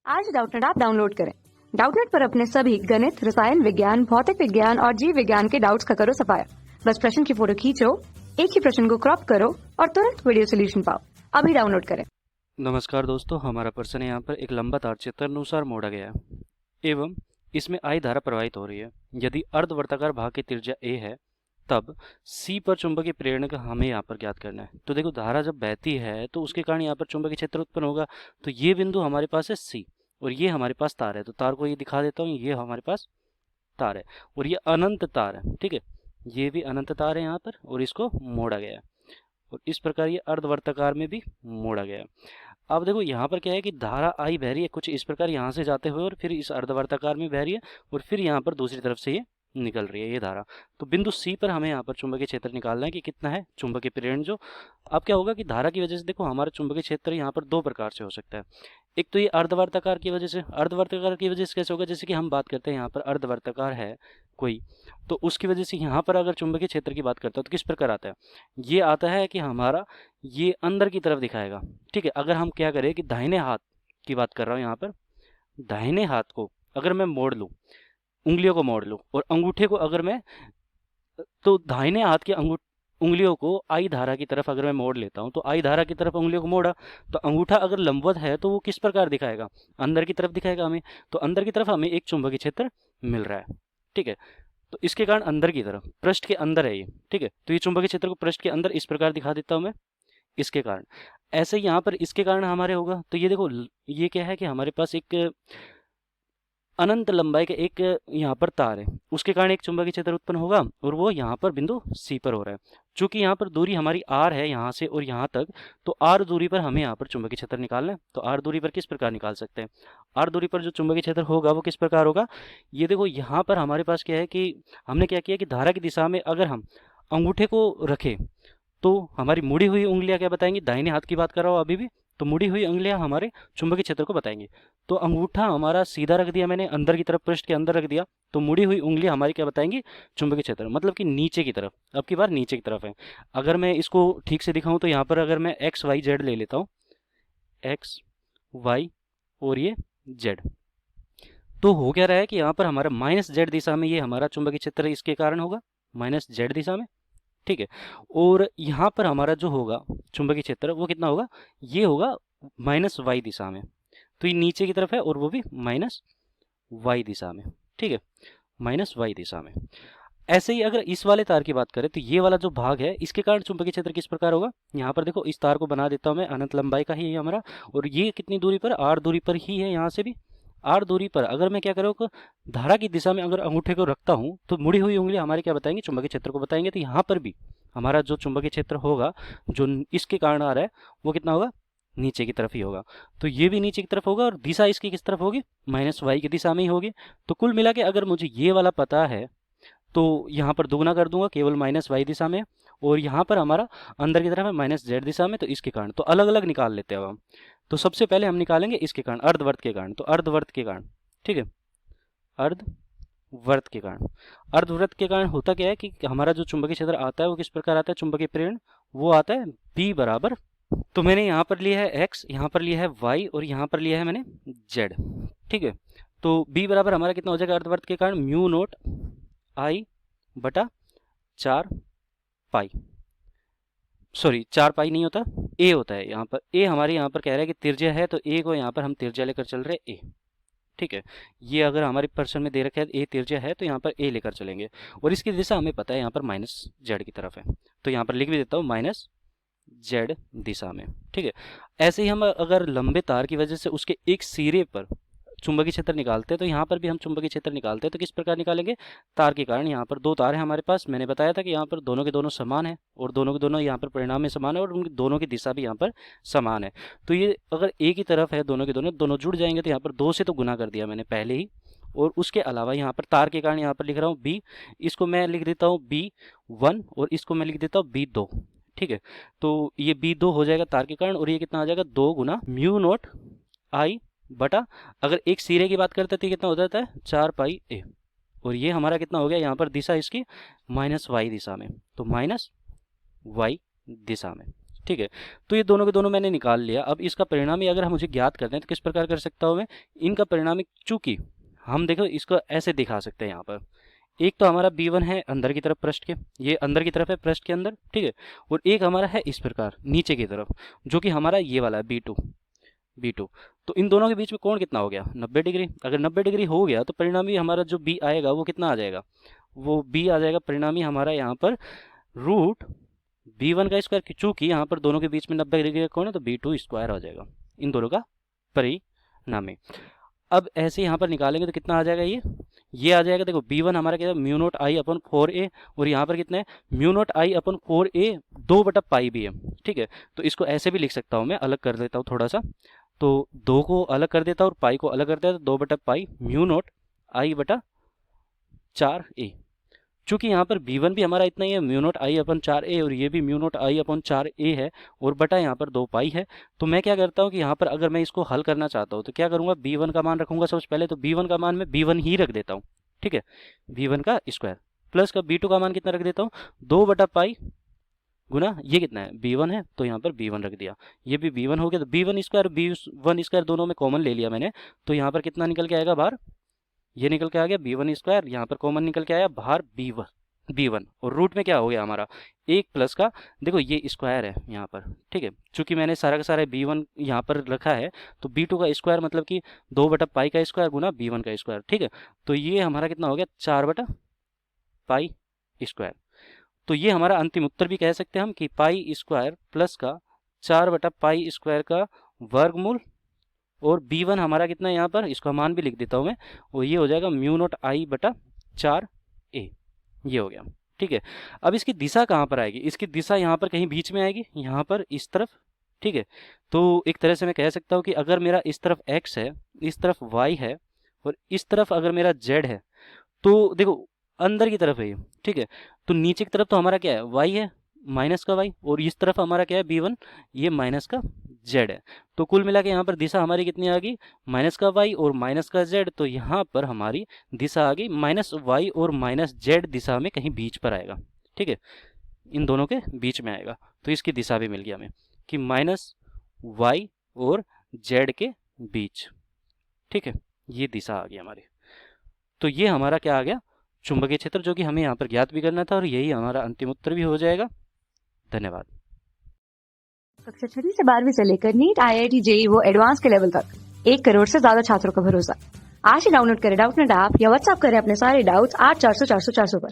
आज Doubtnut app download करें। Doubtnut पर अपने सभी गणित, रसायन विज्ञान, भौतिक विज्ञान और जीव विज्ञान के डाउट्स का करो सफाया। बस प्रश्न की फोटो खींचो, एक ही प्रश्न को क्रॉप करो और तुरंत वीडियो सोल्यूशन पाओ। अभी डाउनलोड करें। नमस्कार दोस्तों, हमारा प्रश्न है यहाँ पर एक लंबा तार चित्रानुसार मोड़ा गया है एवं इसमें I धारा प्रवाहित हो रही है। यदि अर्धवर्ताकार भाग की त्रिज्या a है तब C पर चुंबकीय प्रेरण का हमें यहाँ पर ज्ञात करना है। तो देखो, धारा जब बहती है तो उसके कारण यहाँ पर चुंबकीय क्षेत्र उत्पन्न होगा। तो ये बिंदु हमारे पास है C और ये हमारे पास तार है। तो तार को ये दिखा देता हूँ, ये हमारे पास तार है और ये अनंत तार है। ठीक है, ये भी अनंत तार है यहाँ पर और इसको मोड़ा गया है और इस प्रकार ये अर्धवर्ताकार में भी मोड़ा गया है। अब देखो, यहाँ पर क्या है कि धारा I बह रही है कुछ इस प्रकार यहाँ से जाते हुए और फिर इस अर्धवर्ताकार में बह रही है और फिर यहाँ पर दूसरी तरफ से ये निकल रही है ये धारा। तो बिंदु C पर हमें यहाँ पर चुंबकीय क्षेत्र निकालना है कि कितना है चुंबकीय प्रेरण जो। अब क्या होगा कि धारा की वजह से देखो हमारा चुंबकीय क्षेत्र यहाँ पर दो प्रकार से हो सकता है। एक तो ये अर्धवर्ताकार की वजह से, अर्धवर्ताकार की वजह से कैसे होगा, जैसे कि हम बात करते हैं यहाँ पर अर्धवर्ताकार है कोई, तो उसकी वजह से यहाँ पर अगर चुंबकीय क्षेत्र की बात करता हूँ तो किस प्रकार आता है, ये आता है कि हमारा ये अंदर की तरफ दिखाएगा। ठीक है, अगर हम क्या करें कि दाहिने हाथ की बात कर रहा हूँ यहाँ पर, दाहिने हाथ को अगर मैं मोड़ लूँ, उंगलियों को मोड़ लूँ और अंगूठे को अगर मैं, तो दाहिने हाथ की उंगलियों को I धारा की तरफ अगर मैं मोड़ लेता हूँ, तो I धारा की तरफ उंगलियों को मोड़ा तो अंगूठा अगर लंबवत है तो वो किस प्रकार दिखाएगा, अंदर की तरफ दिखाएगा हमें। तो अंदर की तरफ हमें एक चुंबकीय क्षेत्र मिल रहा है। ठीक है, तो इसके कारण अंदर की तरफ, पृष्ठ के अंदर है ये। ठीक है, तो ये चुंबकीय क्षेत्र को पृष्ठ के अंदर इस प्रकार दिखा देता हूँ मैं, इसके कारण। ऐसे ही यहाँ पर इसके कारण हमारे होगा। तो ये देखो, ये क्या है कि हमारे पास एक अनंत लंबाई का एक यहाँ पर तार है, उसके कारण एक चुंबकीय क्षेत्र उत्पन्न होगा और वो यहाँ पर बिंदु C पर हो रहा है। चूंकि यहाँ पर दूरी हमारी R है यहाँ से और यहाँ तक, तो R दूरी पर हमें यहाँ पर चुंबकीय क्षेत्र निकालना है। तो R दूरी पर किस प्रकार निकाल सकते हैं, R दूरी पर जो चुंबकीय क्षेत्र होगा वो किस प्रकार होगा। ये देखो, यहाँ पर हमारे पास क्या है कि हमने क्या किया कि धारा की दिशा में अगर हम अंगूठे को रखें तो हमारी मुड़ी हुई उंगलियां क्या बताएंगी, दाहिने हाथ की बात कर रहा हूँ अभी भी, तो मुड़ी हुई उंगलियां हमारे चुंबकीय क्षेत्र को बताएंगी। तो अंगूठा हमारा सीधा रख दिया मैंने, अंदर की तरफ पृष्ठ के अंदर रख दिया, तो मुड़ी हुई उंगलियां हमारी क्या बताएंगी, चुंबकीय क्षेत्र, मतलब कि नीचे की तरफ। अब की बार नीचे की तरफ है। अगर मैं इसको ठीक से दिखाऊं तो यहाँ पर अगर मैं एक्स वाई जेड ले लेता हूँ, एक्स वाई और ये जेड, तो हो क्या रहा है कि यहाँ पर हमारा माइनस जेड दिशा में ये हमारा चुंबकीय क्षेत्र इसके कारण होगा, माइनस जेड दिशा में। ठीक है, और यहाँ पर हमारा जो होगा चुंबकीय क्षेत्र वो कितना होगा, ये होगा माइनस वाई दिशा में। तो ये नीचे की तरफ है और वो भी माइनस वाई दिशा में। ठीक है, माइनस वाई दिशा में। ऐसे ही अगर इस वाले तार की बात करें तो ये वाला जो भाग है इसके कारण चुंबकीय क्षेत्र किस प्रकार होगा। यहाँ पर देखो, इस तार को बना देता हूँ मैं, अनंत लंबाई का ही है हमारा, और ये कितनी दूरी पर, R दूरी पर ही है। यहाँ से भी R दूरी पर अगर मैं क्या करूँ, धारा की दिशा में अगर अंगूठे को रखता हूँ तो मुड़ी हुई उंगली हमारी क्या बताएंगे, चुंबकीय क्षेत्र को बताएंगे। तो यहाँ पर भी हमारा जो चुंबकीय क्षेत्र होगा जो इसके कारण आ रहा है वो कितना होगा, नीचे की तरफ ही होगा। तो ये भी नीचे की तरफ होगा और दिशा इसकी किस तरफ होगी, माइनस वाई की दिशा में ही होगी। तो कुल मिला के अगर मुझे ये वाला पता है तो यहाँ पर दुगना कर दूंगा, केवल माइनस वाई दिशा में, और यहाँ पर हमारा अंदर की तरफ है माइनस जेड दिशा में। तो इसके कारण तो अलग अलग निकाल लेते हैं अब हम। तो सबसे पहले हम निकालेंगे इसके कारण, अर्धवर्त के कारण। तो अर्धवर्त के कारण, ठीक है, अर्धवर्त के कारण, अर्धवृत्त के कारण होता क्या है कि हमारा जो चुंबकीय क्षेत्र आता है वो किस प्रकार आता है, चुंबकीय प्रेरण वो आता है B बराबर, तो मैंने यहाँ पर लिया है x, यहाँ पर लिया है y और यहाँ पर लिया है मैंने z। ठीक है, तो B बराबर हमारा कितना हो जाएगा अर्धवर्त के कारण, म्यू नोट I बटा 4 पाई, सॉरी 4 पाई नहीं होता, a होता है। यहाँ पर a हमारे यहाँ पर कह रहा है कि त्रिज्या है, तो a को यहाँ पर हम त्रिज्या लेकर चल रहे हैं a। ठीक है, ये अगर हमारे प्रश्न में दे रखा है a त्रिज्या है तो यहाँ पर a लेकर चलेंगे और इसकी दिशा हमें पता है यहाँ पर माइनस जेड की तरफ है। तो यहाँ पर लिख भी देता हूँ माइनस जेड दिशा में। ठीक है, ऐसे ही हम अगर लंबे तार की वजह से उसके एक सिरे पर चुंबकीय क्षेत्र निकालते हैं तो यहाँ पर भी हम चुंबकीय क्षेत्र निकालते हैं। तो किस प्रकार निकालेंगे, तार के कारण, यहाँ पर दो तार हैं हमारे पास, मैंने बताया था कि यहाँ पर दोनों के दोनों समान है और दोनों के दोनों यहाँ पर परिणाम में समान है और उनकी दोनों की दिशा भी यहाँ पर समान है। तो ये अगर एक ही तरफ है, दोनों के दोनों जुड़ जाएंगे। तो यहाँ पर 2 से तो गुना कर दिया मैंने पहले ही, और उसके अलावा यहाँ पर तार के कारण यहाँ पर लिख रहा हूँ B, इसको मैं लिख देता हूँ B1 और इसको मैं लिख देता हूँ B2। ठीक है, तो ये B2 हो जाएगा तार के कारण और ये कितना आ जाएगा 2 गुना म्यू नोट I बटा, अगर एक सिरे की बात करते हैं तो कितना हो जाता है 4 पाई a, और ये हमारा कितना हो गया, यहाँ पर दिशा इसकी माइनस वाई दिशा में, तो माइनस वाई दिशा में। ठीक है। तो ये दोनों के दोनों मैंने निकाल लिया। अब इसका परिणामी अगर हम मुझे ज्ञात करते हैं तो किस प्रकार कर सकता हूँ मैं, इनका परिणामी चूंकि हम देखो इसको ऐसे दिखा सकते हैं यहाँ पर, एक तो हमारा B1 है अंदर की तरफ पृष्ठ के, ये अंदर की तरफ है पृष्ठ के अंदर, ठीक है, और एक हमारा है इस प्रकार नीचे की तरफ, जो कि हमारा ये वाला है B2। तो इन दोनों के बीच में कोण कितना हो गया, 90 डिग्री। अगर 90 डिग्री हो गया तो परिणामी हमारा जो B आएगा वो कितना आ जाएगा, वो B आ जाएगा परिणामी हमारा यहाँ पर रूट B1 का स्क्वायर, चूंकि यहाँ पर दोनों के बीच में 90 डिग्री का कोण है तो B2 स्क्वायर आ जाएगा इन दोनों का परिणामी। अब ऐसे यहाँ पर निकालेंगे तो कितना आ जाएगा, ये आ जाएगा। देखो B1 हमारा क्या है, म्यू नोट आई अपन 4a, और यहाँ पर कितना है, म्यू नोट आई अपन 4a 2/पाई भी है, ठीक है। तो इसको ऐसे भी लिख सकता हूँ मैं, अलग कर देता हूँ थोड़ा सा, तो 2 को अलग कर देता हूँ और पाई को अलग कर देता हूँ, तो 2/पाई म्यू नोट आई बटा 4a। चूंकि यहाँ पर B1 भी हमारा इतना ही है, म्यू नोट आई अपन 4a, और ये भी म्यू नोट आई अपन 4a है, और बटा यहाँ पर 2 पाई है। तो मैं क्या करता हूँ कि यहाँ पर अगर मैं इसको हल करना चाहता हूँ तो क्या करूँगा, B1 का मान रखूँगा सबसे पहले, तो B1 का मान मैं B1 ही रख देता हूँ, ठीक है, B1 का स्क्वायर प्लस का B2 का मान कितना रख देता हूँ, 2/पाई गुना ये कितना है, B1 है, तो यहाँ पर B1 रख दिया, ये भी B1 हो गया। तो B1 स्क्वायर दोनों में कॉमन ले लिया मैंने, तो यहाँ पर कितना निकल के आएगा बाहर, ये निकल के आ गया B1 स्क्वायर, यहाँ पर कॉमन निकल के आया बाहर B1, और रूट में क्या हो गया हमारा, एक प्लस का, देखो ये स्क्वायर है यहाँ पर, ठीक है, चूंकि मैंने सारा का सारा B1 यहाँ पर रखा है, तो B2 का स्क्वायर मतलब कि 2/पाई का स्क्वायर गुना B1 का स्क्वायर, ठीक है। तो ये हमारा कितना हो गया, 4/पाई स्क्वायर। तो ये हमारा अंतिम उत्तर भी कह सकते हैं हम कि पाई स्क्वायर प्लस का 4/पाई स्क्वायर का वर्गमूल, और B1 हमारा कितना है यहाँ पर, इसका मान भी लिख देता हूँ मैं, और ये हो जाएगा म्यू नोट आई बटा 4a, ये हो गया, ठीक है। अब इसकी दिशा कहाँ पर आएगी, इसकी दिशा यहाँ पर कहीं बीच में आएगी, यहाँ पर इस तरफ, ठीक है। तो एक तरह से मैं कह सकता हूँ कि अगर मेरा इस तरफ x है, इस तरफ y है, और इस तरफ अगर मेरा z है, तो देखो अंदर की तरफ है ये, ठीक है। तो नीचे की तरफ तो हमारा क्या है, y है, माइनस का y, और इस तरफ हमारा क्या है B1, ये माइनस का z है। तो कुल मिला के यहाँ पर दिशा हमारी कितनी आ गई, माइनस का y और माइनस का z, तो यहाँ पर हमारी दिशा आ गई -y और -z दिशा में कहीं बीच पर आएगा, ठीक है, इन दोनों के बीच में आएगा। तो इसकी दिशा भी मिल गया हमें कि -y और z के बीच, ठीक है, ये दिशा आ गई हमारी। तो ये हमारा क्या आ गया, चुंबकीय क्षेत्र, जो कि हमें यहाँ पर ज्ञात भी करना था, और यही हमारा अंतिम उत्तर भी हो जाएगा। धन्यवाद। कक्षा 6वीं से 12वीं से लेकर नीट, IIT, JEE वो एडवांस के लेवल तक 1 करोड़ से ज्यादा छात्रों का भरोसा। आज ही डाउनलोड करें डाउटनेट ऐप या व्हाट्सएप करें अपने सारे डाउट्स 8400 400 400 पर।